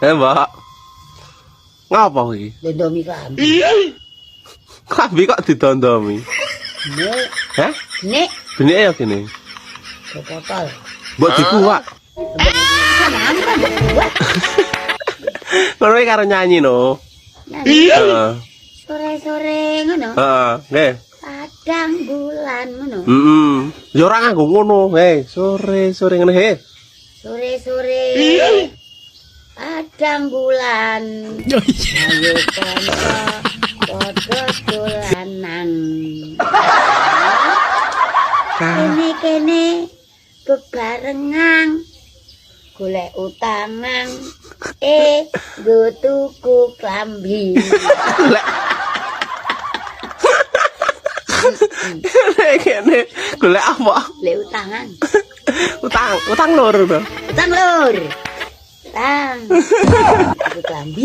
Mbak. Ngapa iki? Dondomi klambi. Klambi kok didondomi? Nek, Hah? nek, Benike ya gini. botol. Mbok dikuak. Ngono iki karo nyanyi no. Heeh. Sore-sore ngono. Heeh, nggih. Padang bulan ngono. Heeh. Ya ora nganggo ngono. Sore-sore ngene he. Sore-sore. Padang bulan. Ayo kanca padha dolanan. Kene bebarengan golek utangan nggo tuku klambi. Kene golek apa? Golek utangan. Utang lur to. Utang lur. Utang. Tuku klambi.